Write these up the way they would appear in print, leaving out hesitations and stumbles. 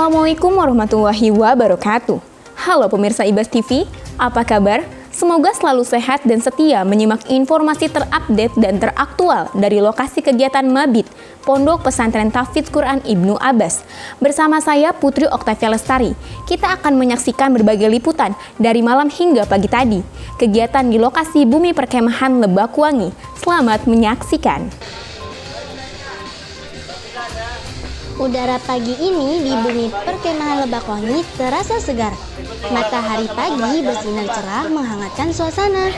Assalamualaikum warahmatullahi wabarakatuh. Halo pemirsa Ibas TV, apa kabar? Semoga selalu sehat dan setia menyimak informasi terupdate dan teraktual dari lokasi kegiatan Mabit, Pondok Pesantren Tahfidz Quran Ibnu Abbas. Bersama saya Putri Oktavia Lestari, kita akan menyaksikan berbagai liputan dari malam hingga pagi tadi. Kegiatan di lokasi Bumi Perkemahan Lebakwangi. Selamat menyaksikan. Udara pagi ini di Bumi Perkemahan Lebakwangi terasa segar. Matahari pagi bersinar cerah menghangatkan suasana.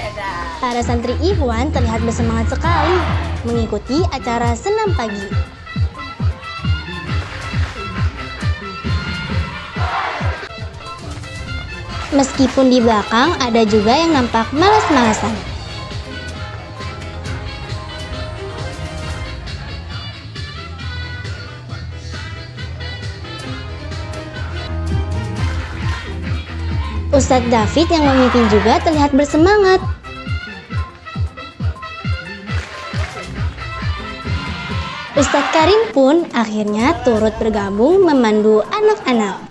Para santri Ikhwan terlihat bersemangat sekali mengikuti acara senam pagi. Meskipun di belakang ada juga yang nampak malas-malasan. Ustadz David yang memimpin juga terlihat bersemangat. Ustadz Karim pun akhirnya turut bergabung memandu anak-anak.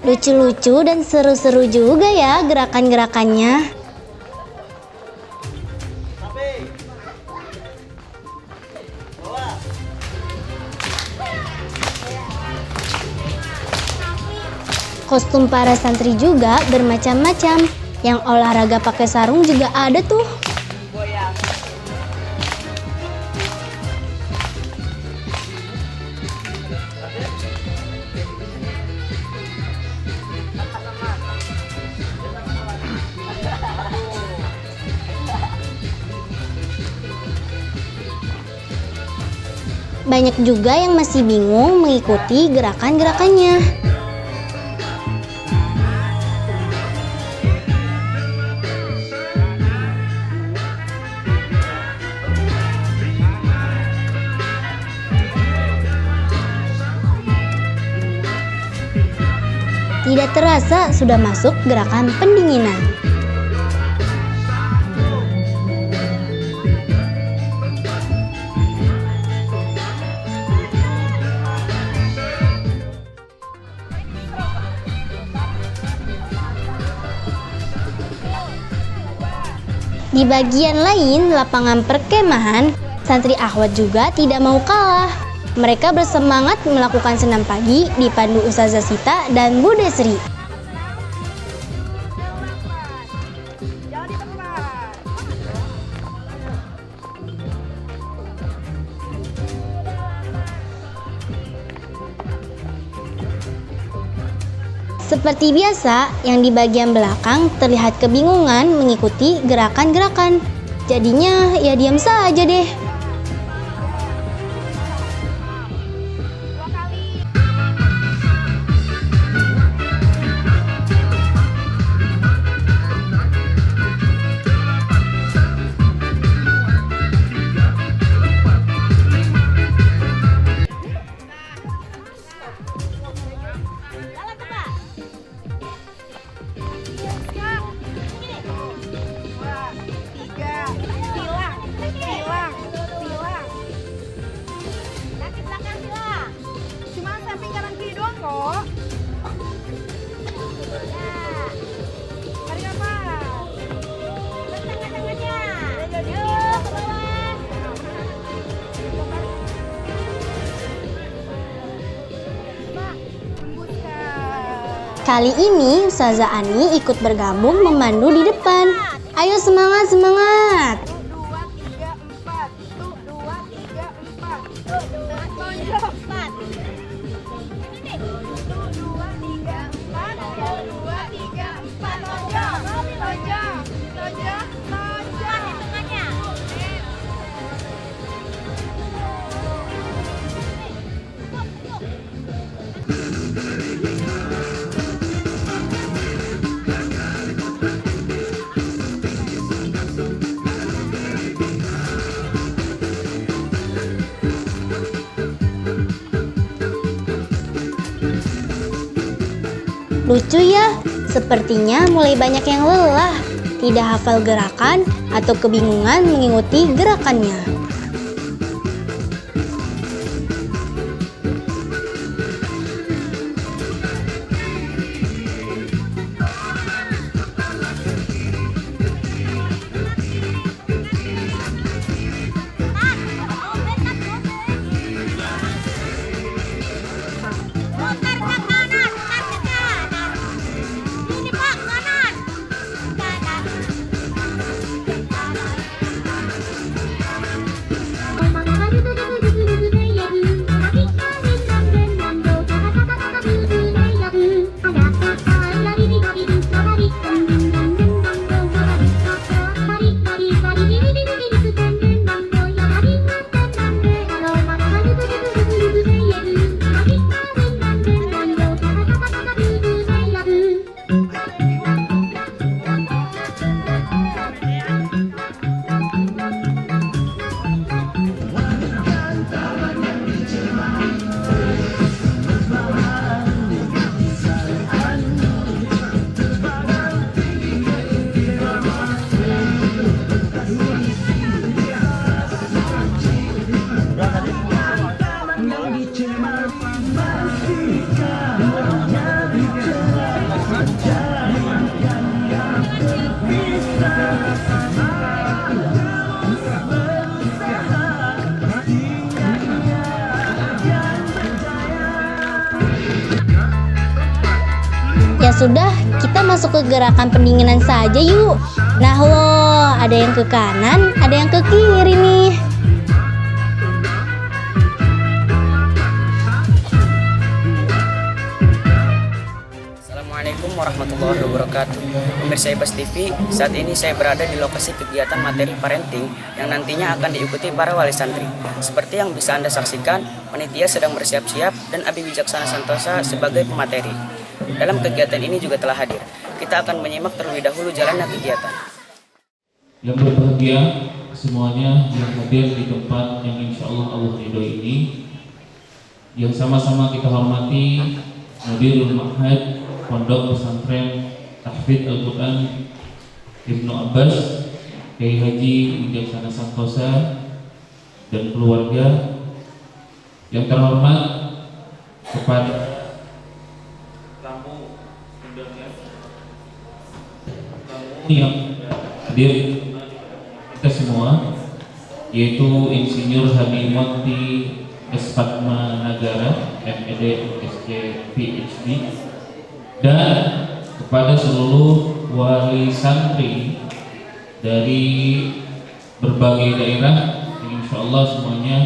Lucu-lucu dan seru-seru juga ya gerakan-gerakannya. Kostum para santri juga bermacam-macam. Yang olahraga pakai sarung juga ada tuh. Banyak juga yang masih bingung mengikuti gerakan-gerakannya. Tidak terasa sudah masuk gerakan pendinginan. Di bagian lain lapangan perkemahan, santri Ahwat juga tidak mau kalah. Mereka bersemangat melakukan senam pagi dipandu Ustazah Sita dan Bu Desri. Seperti biasa, yang di bagian belakang terlihat kebingungan mengikuti gerakan-gerakan. Jadinya ya diam saja deh. Kali ini Ustazah Ani ikut bergabung memandu di depan. Ayo semangat, semangat! Lucu ya, sepertinya mulai banyak yang lelah. tidak hafal gerakan, atau kebingungan mengikuti gerakannya. Ya sudah, kita masuk ke gerakan pendinginan saja yuk. Nah loh, ada yang ke kanan, ada yang ke kiri nih. Assalamualaikum warahmatullahi wabarakatuh. Pemirsa Ibas TV, saat ini saya berada di lokasi kegiatan materi parenting yang nantinya akan diikuti para wali santri. Seperti yang bisa Anda saksikan, panitia sedang bersiap-siap dan Abi Wijaksana Santosa sebagai pemateri dalam kegiatan ini juga telah hadir. Kita akan menyimak terlebih dahulu jalannya kegiatan. Yang berbahagia semuanya yang hadir di tempat yang insya Allah ridhoi ini, yang sama-sama kita hormati Mudirul Ma'had Pondok Pesantren Tahfidz Al-Quran Ibnu Abbas Kiai Haji Wijaksana Santosa dan keluarga. Yang terhormat kepada tamu yang hadir kita semua, yaitu Insinyur Hadi Monti S. Padma Nagara MED SC PhD, dan kepada seluruh wali santri dari berbagai daerah yang insya Allah semuanya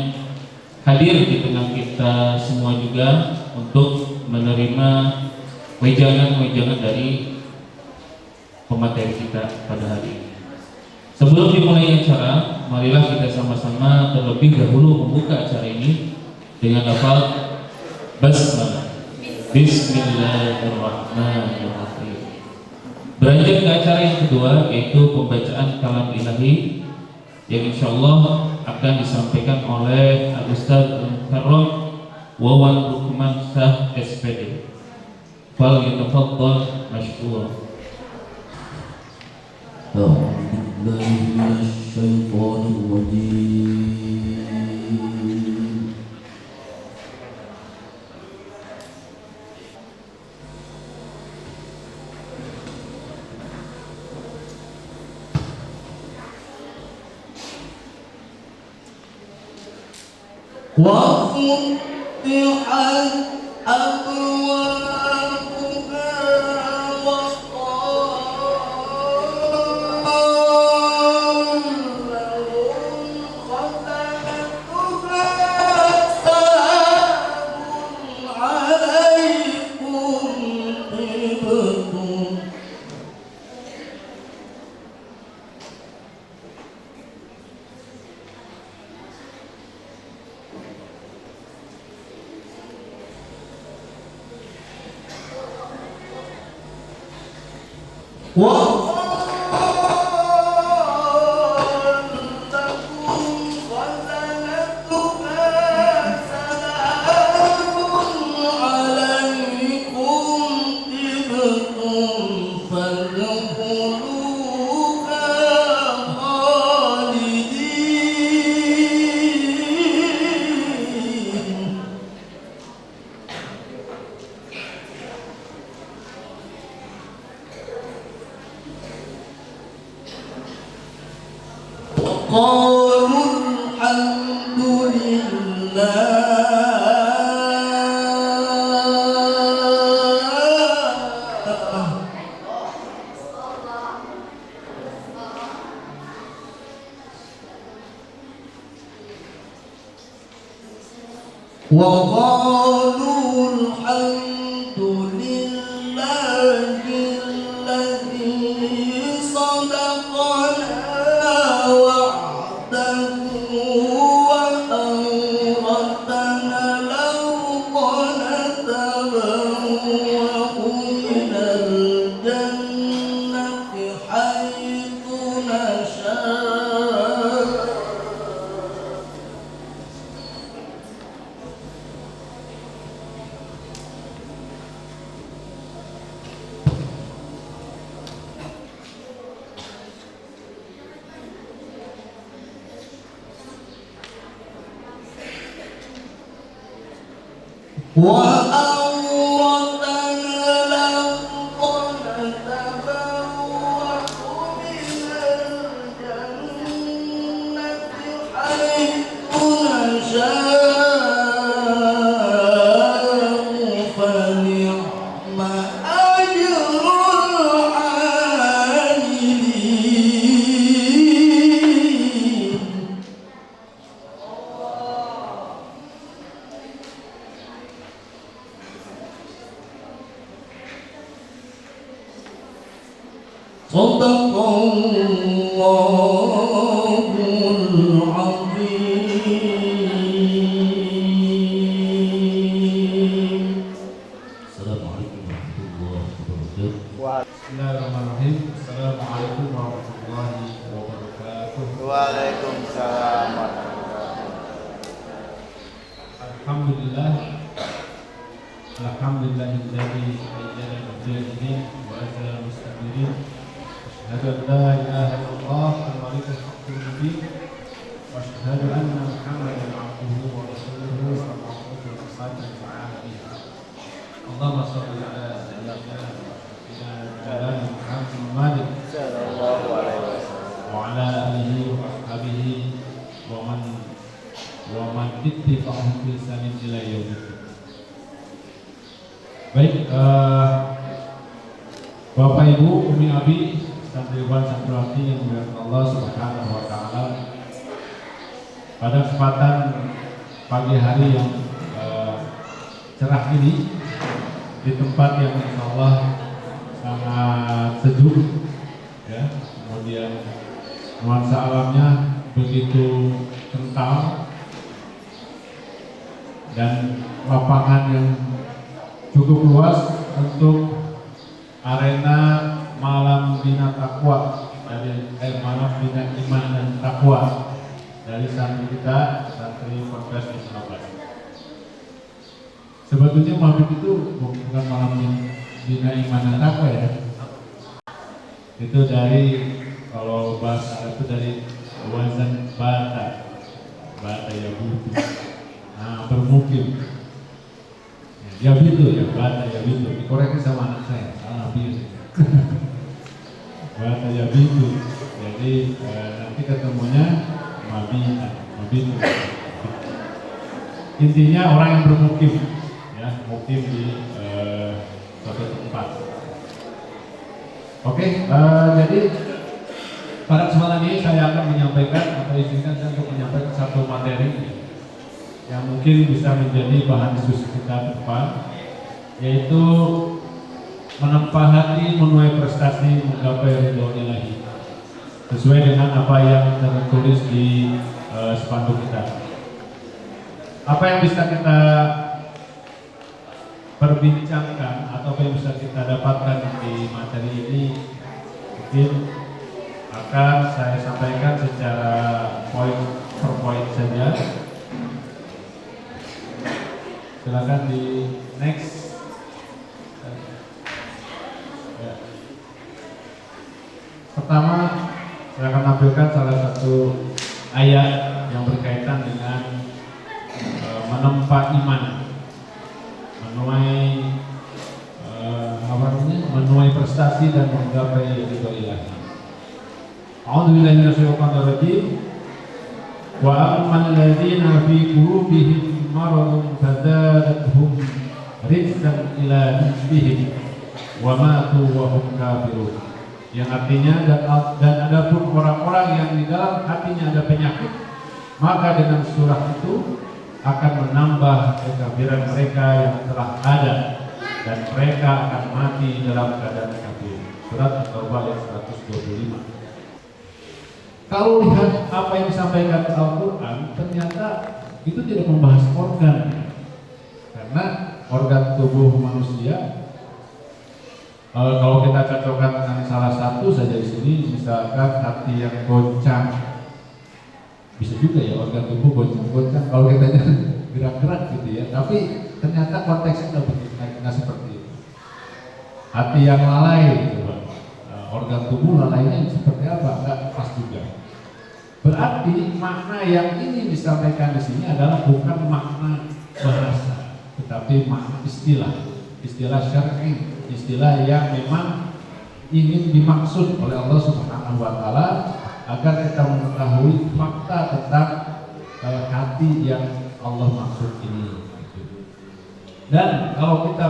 hadir di tengah kita semua juga untuk menerima wejangan-wejangan dari pemateri kita pada hari ini. Sebelum dimulai acara, marilah kita sama-sama terlebih dahulu membuka acara ini dengan lafaz basmalah. Bismillahirrahmanirrahim. Beranjak ke acara yang kedua, yaitu pembacaan kalam ilahi yang insya Allah akan disampaikan oleh Al-Ustaz Al-Mukarram Wawan Rukman Shah SPD. Fal yatafaddal mashkur. أعوذ بالله من الشيطان الرجيم وفتحت أبوابها فادخلوها وقالوا الحمد لله وقالوا الحمد لله الذي صدقنا وعده وأورثنا الأرض نتبوأ من الجنة حيث نشاء وأورثنا الأرض نتبوأ من الجنة حيث نشاء فنعم أجر العاملين صدق الله العظيم. السلام عليكم ورحمة الله وبركاته. Bismillahirrahmanirrahim. Assalamualaikum warahmatullahi wabarakatuh. Waalaikumsalam warahmatullahi Alhamdulillah. Alhamdulillahilladzi ayyana al-mujahidin wa azza al-mustaqirin. Asyhadu an la ilaha illallah al-malikul haqqul mubin. Wa asyhadu anna Muhammadan abduhu wa rasuluhu sallallahu alaihi wasallam. Allahumma shalli ala sayyidina Muhammad Sallallahu alaihi wasallam. wa ala alihi wa ashabihi wa man ittifaqahum bi ihsanin ila yaumil. Baik, Bapak Ibu, Umi Abi, santriwan santriwati yang dimuliakan Allah Subhanahu wa taala. Pada kesempatan pagi hari yang cerah ini di tempat yang insyaallah sangat sejuk ya, kemudian nuansa alamnya begitu kental dan lapangan yang cukup luas untuk arena malam bina takwa dari malam bina iman dan takwa dari santri kita, santri Ponpes di Surabaya. Sebetulnya malam itu bukan malam bina iman dan takwa ya. Itu dari, kalau bahasa itu dari wazan bata ya butuh. Nah, bermukim. Ya gitu ya, bata ya gitu. Dikoreksi sama anak saya, salah biasa. Bata ya gitu. Jadi nanti ketemunya mabita. Intinya orang yang bermukim, ya, mukim di suatu tempat. Oke, jadi pada kesempatan ini saya akan menyampaikan atau izinkan saya untuk menyampaikan satu materi yang mungkin bisa menjadi bahan diskusi kita ke depan, yaitu menempa hati, menuai prestasi, menggapai ridho ilahi sesuai dengan apa yang tertulis di spanduk kita. Apa yang bisa kita perbincangkan atau apa yang bisa kita dapatkan di materi ini mungkin akan saya sampaikan secara poin per poin saja. Silakan di next. Ya. Pertama, saya akan tampilkan salah satu ayat yang berkaitan dengan menempa iman, menuai prestasi dan menggapai ridho ilahi. A'udzubillahi minasyaitonir rajim. Wa ammal ladzina fi qulubihim maradun fazadathum rijsan ila rijsihim wa matu wa hum kafirun. Yang artinya dan adapun orang-orang yang di dalam hatinya ada penyakit, maka dengan surah itu akan menambah kekafiran mereka yang telah ada dan mereka akan mati dalam keadaan kafir. Surat At-Taubah ayat 125. Kalau lihat apa yang disampaikan Al-Quran, ternyata itu tidak membahas organ, karena organ tubuh manusia kalau kita cocokkan dengan salah satu saja di sini, misalkan hati yang goncang, bisa juga ya organ tubuh goncang-goncang kalau kita gerak-gerak gitu ya. Tapi ternyata konteksnya nggak seperti itu. Hati yang lalai, gitu, organ tubuh lalainya seperti apa? Nggak pas juga. Berarti makna yang ini disampaikan di sini adalah bukan makna bahasa, tetapi makna istilah syar'i, istilah yang memang ingin dimaksud oleh Allah Subhanahu wa taala agar kita mengetahui fakta tentang hati yang Allah maksud ini. Dan kalau kita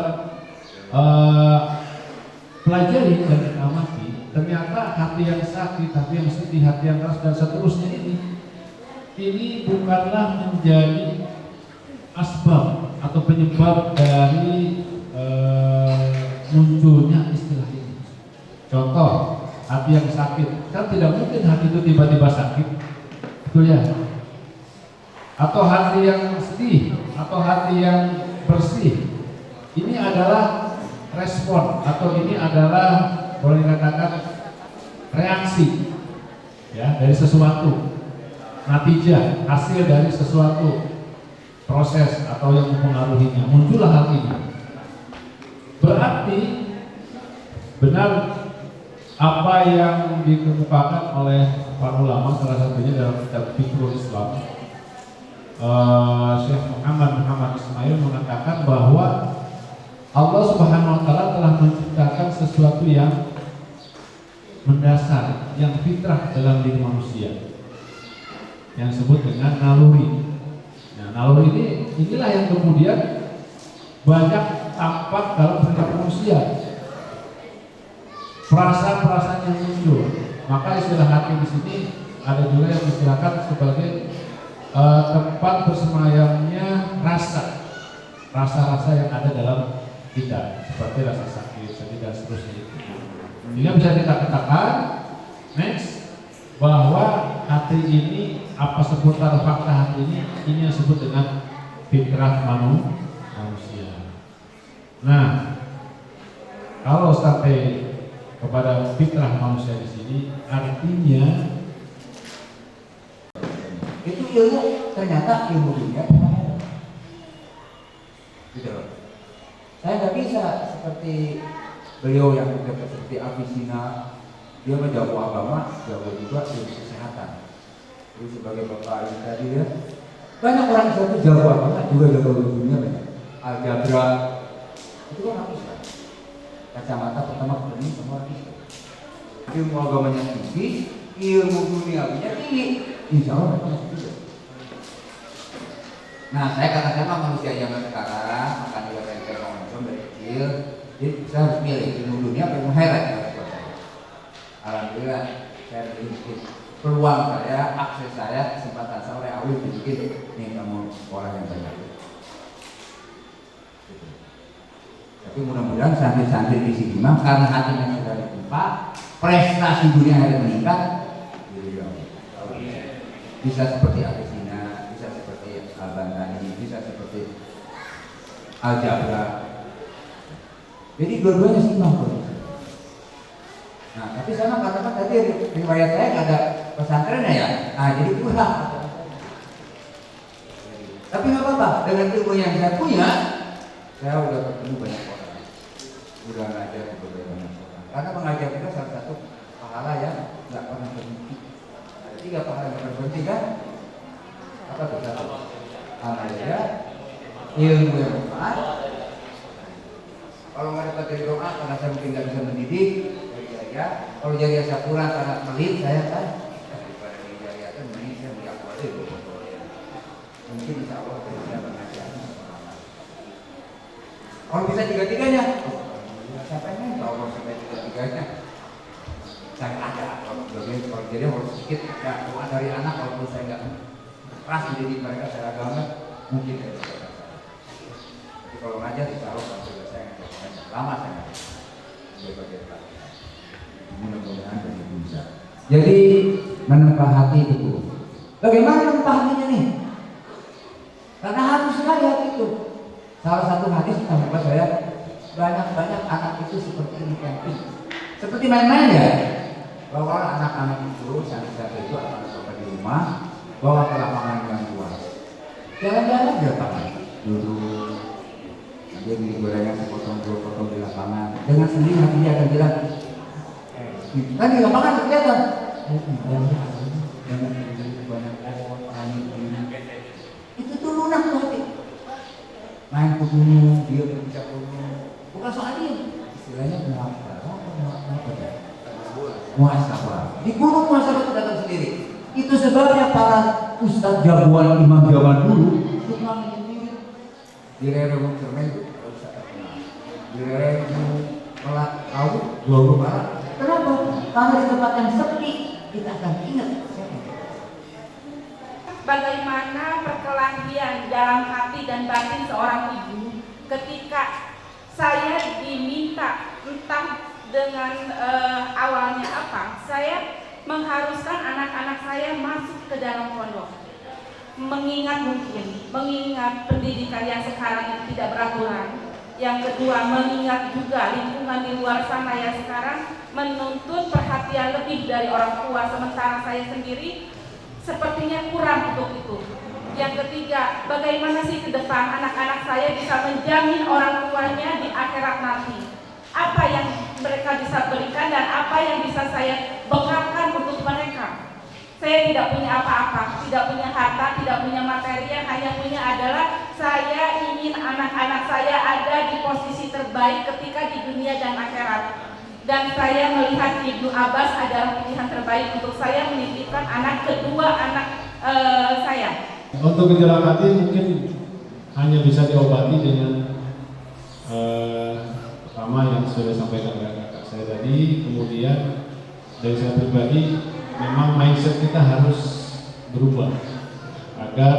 pelajari dan amati, ternyata hati yang sakit, hati yang sedih, hati yang keras dan seterusnya ini bukanlah menjadi asbab atau penyebab dari munculnya istilah ini. Contoh, hati yang sakit, kan tidak mungkin hati itu tiba-tiba sakit, betul ya? Atau hati yang sedih, atau hati yang bersih, ini adalah respon atau ini adalah boleh dikatakan reaksi ya dari sesuatu, natijah, hasil dari sesuatu proses atau yang mempengaruhinya, muncullah hal ini. Berarti benar apa yang dikemukakan oleh para ulama, salah satunya dalam kitab Fiqhul Islam, Syekh Muhammad Ismail mengatakan bahwa Allah Subhanahu wa taala telah menciptakan sesuatu yang mendasar, yang fitrah dalam diri manusia, yang disebut dengan naluri. Nah, naluri inilah yang kemudian banyak tampak dalam perilaku manusia. Perasaan-perasaan yang muncul. Maka istilah hati di sini ada juga yang distilahkan sebagai tempat bersemayamnya rasa-rasa yang ada dalam kita, seperti rasa sakit, sedih dan seterusnya. Sehingga bisa kita katakan next bahwa hati ini, apa seputar fakta hati ini yang disebut dengan fitrah manusia. Nah, kalau sampai kepada fitrah manusia di sini, artinya itu ilmu, ternyata ilmu dunia gitu loh. Saya nggak bisa seperti beliau yang seperti Avicenna, dia menjago agama, jago juga ilmu kesehatan. Jadi sebagai bapak ini tadi ya, banyak orang Islam itu jago agama juga jago dunia, banyak algebra itu kan habis kan. Kacamata pertama ini semua habis. Ilmu agamanya tinggi, ilmu duniawinya tinggi, insya Allah mereka masuk juga. Nah, saya katakan manusia zaman sekarang makan juga tempe oncom dari kecil, jadi saya harus milih ilmu dunia atau ilmu akhirat. Alhamdulillah saya memiliki peluang saya, akses saya, kesempatan saya oleh Allah dibikin nih kamu sekolah yang banyak. Tapi mudah-mudahan santri-santri di sini mah karena hatinya sudah ditempa, prestasi dunia hari meningkat, bisa seperti Avicenna, bisa seperti Al-Bantani, bisa seperti Al-Jabra. Jadi dua-duanya seimbang. Nah, tapi sama katakan tadi riwayat saya nggak ada pesantrennya ya. Nah, jadi kurang. Tapi nggak apa-apa, dengan ilmu yang saya punya, saya udah ketemu banyak orang, udah ngajar kepada banyak orang. Karena mengajar itu salah satu pahala yang nggak pernah berhenti. Ada 3 pahala yang pernah berhenti kan? Apa tuh? Alhamdulillah, ilmu yang bermanfaat. Kalau nggak dapat dari doa, karena saya mungkin nggak bisa mendidik, ya. Kalau jadi saya kurang karena pelit, saya kan daripada di jariah itu mending saya beli apa aja. Jadi harus sedikit ya doa dari anak, walaupun saya nggak keras mendidik mereka secara agama, mungkin ya. Tapi kalau ngajar insya Allah kalau sudah saya ngajar lama saya ngajar berbagai hal. Mudah-mudahan begitu bisa. Jadi menempah hati itu. Bagaimana menempah hatinya nih? Karena harus sekali hati itu. Salah satu hadis sampai saya banyak anak itu seperti ini camping, seperti main-main ya. Bawa anak-anak itu, santri-santri itu atau di rumah, bawa ke lapangan yang luas. Jalan-jalan di lapangan, duduk, dia beli gorengan sepotong dua potong di lapangan. Dengan sendiri hatinya akan bilang, kan di lapangan kelihatan. Jangan banyak pohon, angin ini. Itu tuh lunak tuh hati. Main ke gunung, dia berbicara ke gunung. Bukan soal ini, istilahnya muhasabah. Di gunung muhasabah itu datang sendiri. Itu sebabnya para ustadz jagoan imam zaman dulu suka menyendiri. Di Rerewung Cermen itu kalau ustadz terkenal. Di Rerewung Melak Tahu, Dua Barat. Kenapa? Karena di tempat yang sepi kita akan ingat. Bagaimana perkelahian dalam hati dan batin seorang ibu ketika saya diminta entah dengan awalnya apa, saya mengharuskan anak-anak saya masuk ke dalam pondok, mengingat pendidikan yang sekarang ini tidak beraturan. Yang kedua, mengingat juga lingkungan di luar sana yang sekarang menuntut perhatian lebih dari orang tua, sementara saya sendiri sepertinya kurang untuk itu. Yang ketiga, bagaimana sih ke depan anak-anak saya bisa menjamin orang tuanya di akhirat nanti? Apa yang mereka bisa berikan dan apa yang bisa saya bekalkan untuk mereka? Saya tidak punya apa-apa, tidak punya harta, tidak punya materi, yang hanya punya adalah saya ingin anak-anak saya ada di posisi terbaik ketika di dunia dan akhirat. Dan saya melihat Ibnu Abbas adalah pilihan terbaik untuk saya menitipkan kedua anak saya. Untuk gejala hati mungkin hanya bisa diobati dengan pertama yang sudah disampaikan oleh kakak saya tadi, kemudian dari saya pribadi memang mindset kita harus berubah agar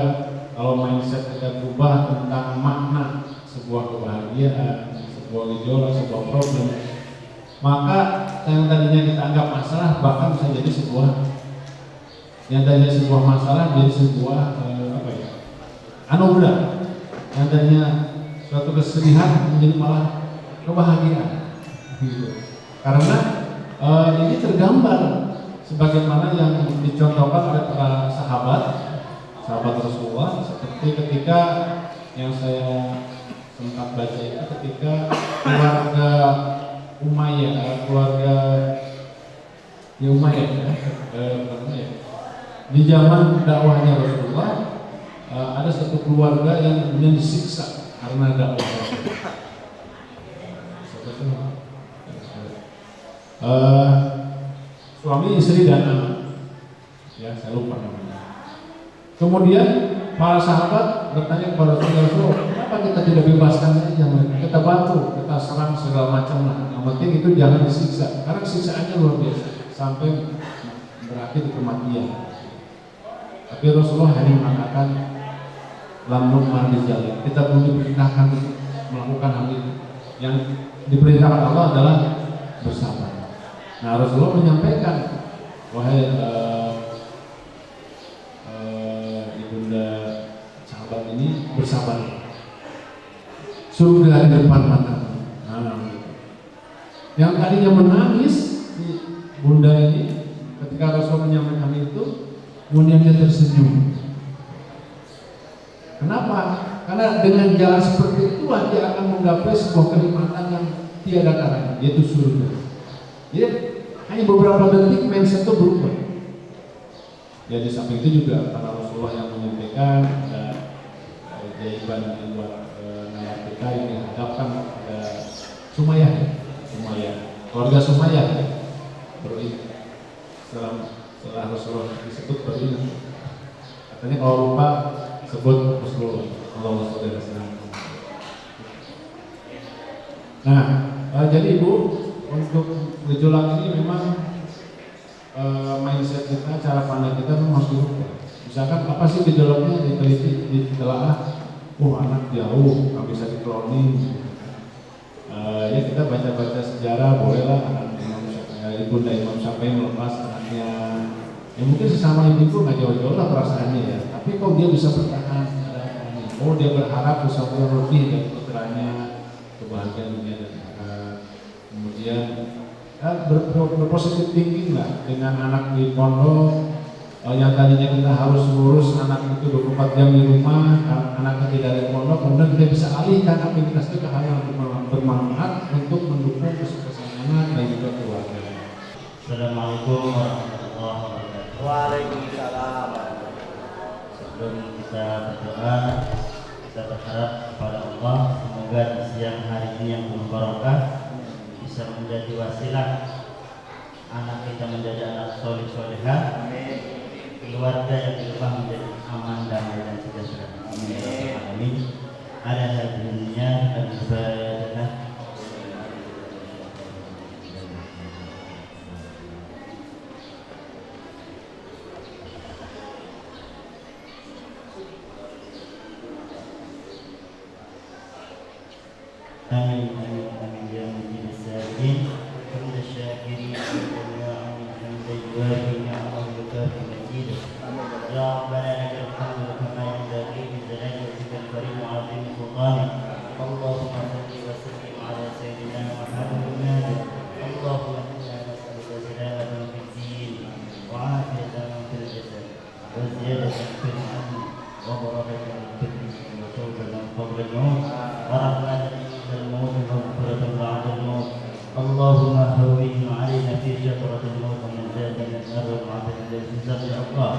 kalau mindset kita berubah tentang makna sebuah kebahagiaan, sebuah gejolak, sebuah problem, maka yang tadinya kita anggap masalah bahkan bisa jadi sebuah masalah jadi sebuah anugerah. Yang tadinya suatu kesedihan menjadi malah kebahagiaan. Gitu. Karena ini tergambar sebagaimana yang dicontohkan oleh para sahabat Rasulullah, seperti ketika yang saya sempat baca itu ketika keluarga Umayyah, di zaman dakwahnya Rasulullah ada satu keluarga yang kemudian disiksa karena dakwah. Suami, istri dan anak, ya saya lupa namanya. Kemudian para sahabat bertanya kepada Rasulullah, kenapa kita tidak bebaskan saja mereka? Kita bantu, kita serang segala macam lah. Yang penting itu jangan disiksa, karena siksaannya luar biasa sampai berakhir kematian. Tapi Rasulullah hanya mengatakan lam nu'mar bidzalik. Kita belum diperintahkan melakukan hal itu. Yang diperintahkan Allah adalah bersabar. Nah, Rasulullah menyampaikan, wahai ibunda sahabat ini, bersabar. Surga di depan matamu. Nah, yang tadinya menangis si bunda ini ketika Rasul menyampaikan itu, kemudian dia tersenyum. Kenapa? Karena dengan jalan seperti itu dia akan menggapai sebuah kenikmatan yang tiada tara, yaitu surga. Jadi hanya beberapa detik mindset itu berubah. Jadi samping itu juga para Rasulullah yang menyampaikan ada keajaiban di luar nalar kita yang dihadapkan pada Sumayyah, keluarga Sumayyah berin. Setelah Rasulullah disebut berin, katanya kalau lupa sebut Rasulullah. Allahumma sholli ala sayyidina. Nah, jadi Ibu, untuk gejolak ini memang mindset kita, cara pandang kita memang harus dirubah. Misalkan apa sih gejolaknya, diteliti, ditelaah, anak jauh, nggak bisa dikloning. Ya kita baca-baca sejarah, bolehlah anak Ibunda Imam Syafi'i melepas anaknya. Ya mungkin sesama ibu nggak jauh-jauh lah perasaannya ya, tapi kok dia bisa bertahan? Oh dia berharap sesuatu yang lebih dari putranya, kebahagiaan dunia dan akhirat. Kemudian berpositif thinking lah dengan anak di pondok. Yang tadinya kita harus ngurus anak itu 24 jam di rumah, anaknya tidak ada di pondok, kemudian kita bisa alihkan aktivitas itu ke hal yang bermanfaat untuk mendukung kesuksesan anak dan juga keluarga. Assalamualaikum warahmatullahi wabarakatuh. Waalaikumsalam. Sebelum kita berdoa, kita berharap kepada Allah semoga di siang hari ini yang penuh barokah bisa menjadi wasilah anak kita menjadi anak soleh solehah, keluarga yang di rumah menjadi aman, damai dan sejahtera. Amin. Ada hadirinya dan ibadah. Amin amin amin ya mujib as-salihin wa syakirin wa amin hamdan ya Allah wa majid. Ya Rabbana lakal hamdu kama yanbaghi li jalali wajhikal karim wa 'azimi sultanik. Allahumma salli wa sallim ala sayyidina Muhammad. Allahumma inna nas'aluka salamatan fid din wa 'afiyatan fil jasad wa ziyadatan fil ilmi wa barakatan fil rizqi wa tawbatan qabla al-maut wa rahmatan الموت ومغفرة بعد الموت. اللهم هون علينا في شجرة الموت ونجاة من النار والعافية من الحساب يا الله.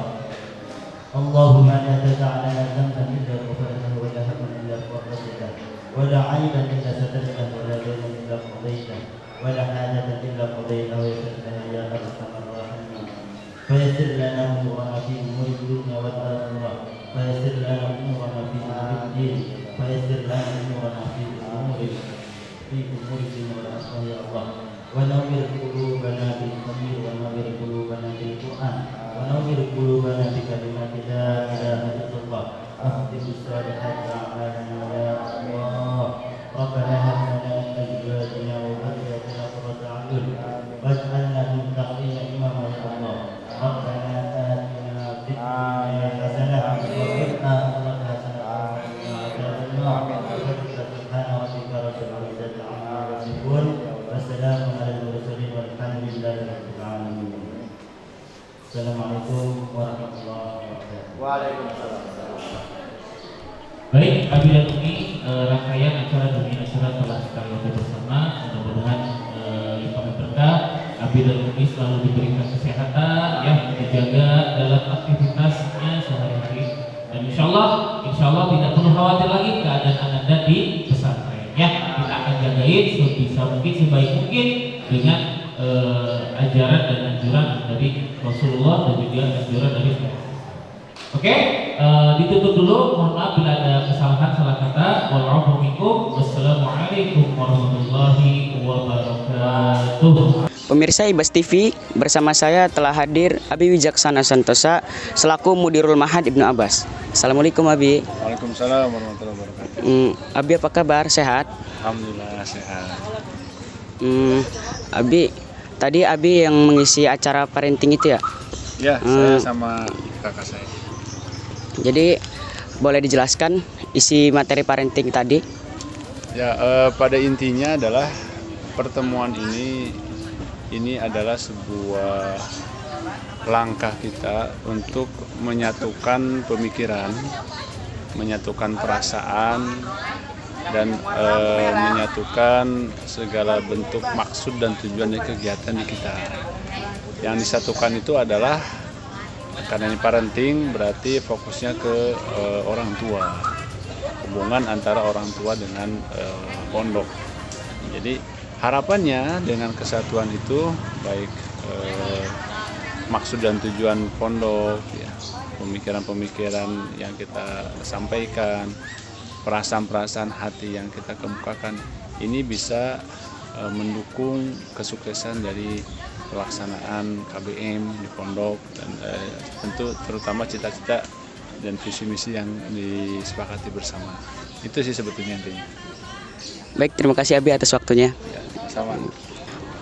اللهم لا تدع لنا ذنبا إلا غفرته ولا هما إلا فرجته ولا عيبا إلا سترته ولا دينا إلا قضيته ولا حاجة إلا قضيتها ويسرتها يا أرحم الراحمين. فيسر لنا أمورنا في أمور الدنيا والآخرة، فيسر لنا أمورنا في أمور الدين، فيسر لنا أمورنا في أمور الدين والآخرة يا الله. ونور قلوبنا بالخير ونور قلوبنا بالقرآن ونور قلوبنا بكلمات لا إله إلا الله. أختم الصالحات أعمالنا يا الله. ربنا هب لنا من أزواجنا وذرياتنا قرة أعين واجعلنا للمتقين إماما يا الله. ربنا آتنا في الدنيا حسنة وفي الآخرة حسنة وقنا عذاب النار. سبحان ربك رب العزة عما يصفون وسلام على المرسلين والحمد لله رب العالمين. Assalamualaikum warahmatullahi wabarakatuh. Waalaikumsalam. Baik, Abi dan Umi, rangkaian acara demi acara telah kita lalui bersama. Mudah-mudahan limpah berkah. Abi dan Umi selalu diberikan kesehatan, ya, dijaga dalam aktivitasnya sehari-hari. Dan insya Allah tidak perlu khawatir lagi keadaan Anda di pesantren. Ya, kita akan jagain sebisa mungkin, sebaik mungkin dengan ajaran dan anjuran dari Rasulullah dan juga anjuran dari Rasulullah. Oke, ditutup dulu. Mohon maaf bila ada kesalahan salah kata. Wassalamualaikum warahmatullahi wabarakatuh. Pemirsa Ibas TV, bersama saya telah hadir Abi Wijaksana Santosa selaku Mudirul Ma'had Ibnu Abbas. Assalamualaikum Abi. Waalaikumsalam warahmatullahi wabarakatuh. Abi apa kabar? Sehat? Alhamdulillah sehat. Abi, tadi Abi yang mengisi acara parenting itu ya? Ya, saya sama kakak saya. Jadi boleh dijelaskan isi materi parenting tadi? Ya, pada intinya adalah pertemuan ini adalah sebuah langkah kita untuk menyatukan pemikiran, menyatukan perasaan, dan menyatukan segala bentuk maksud dan tujuan dari kegiatan di kita. Yang disatukan itu adalah, karena ini parenting berarti fokusnya ke orang tua, hubungan antara orang tua dengan pondok. Jadi harapannya dengan kesatuan itu baik maksud dan tujuan pondok, ya, pemikiran-pemikiran yang kita sampaikan, perasaan-perasaan hati yang kita kemukakan, ini bisa mendukung kesuksesan dari pelaksanaan KBM di pondok dan tentu terutama cita-cita dan visi misi yang disepakati bersama. Itu sih sebetulnya intinya. Baik, terima kasih Abi atas waktunya. Ya, sama.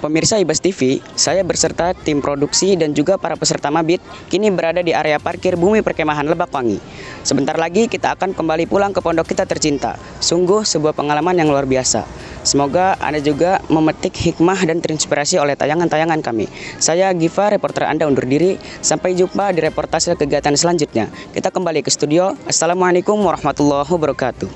Pemirsa Ibas TV, saya berserta tim produksi dan juga para peserta Mabit kini berada di area parkir Bumi Perkemahan Lebakwangi. Sebentar lagi kita akan kembali pulang ke pondok kita tercinta. Sungguh sebuah pengalaman yang luar biasa. Semoga Anda juga memetik hikmah dan terinspirasi oleh tayangan-tayangan kami. Saya Giva, reporter Anda undur diri. Sampai jumpa di reportase kegiatan selanjutnya. Kita kembali ke studio. Assalamualaikum warahmatullahi wabarakatuh.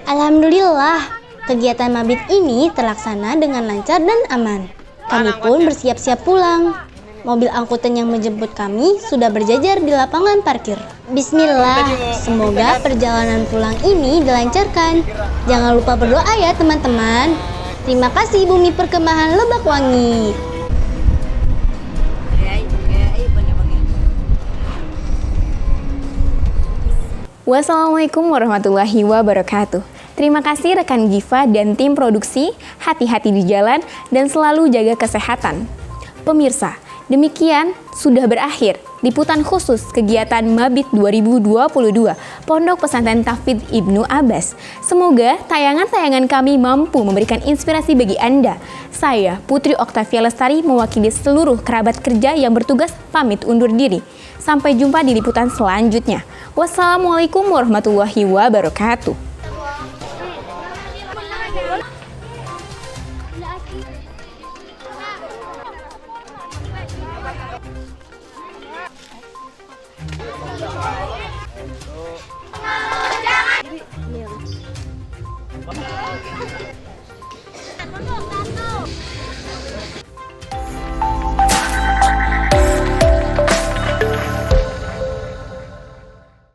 Alhamdulillah, kegiatan mabit ini terlaksana dengan lancar dan aman. Kami pun bersiap-siap pulang. Mobil angkutan yang menjemput kami sudah berjajar di lapangan parkir. Bismillah, semoga perjalanan pulang ini dilancarkan. Jangan lupa berdoa ya teman-teman. Terima kasih Bumi Perkemahan Lebakwangi. Wassalamualaikum warahmatullahi wabarakatuh. Terima kasih rekan Giva dan tim produksi. Hati-hati di jalan dan selalu jaga kesehatan. Pemirsa, demikian sudah berakhir liputan khusus kegiatan Mabit 2022 Pondok Pesantren Tahfidz Ibnu Abbas. Semoga tayangan-tayangan kami mampu memberikan inspirasi bagi Anda. Saya, Putri Oktavia Lestari, mewakili seluruh kerabat kerja yang bertugas pamit undur diri. Sampai jumpa di liputan selanjutnya. Wassalamualaikum warahmatullahi wabarakatuh.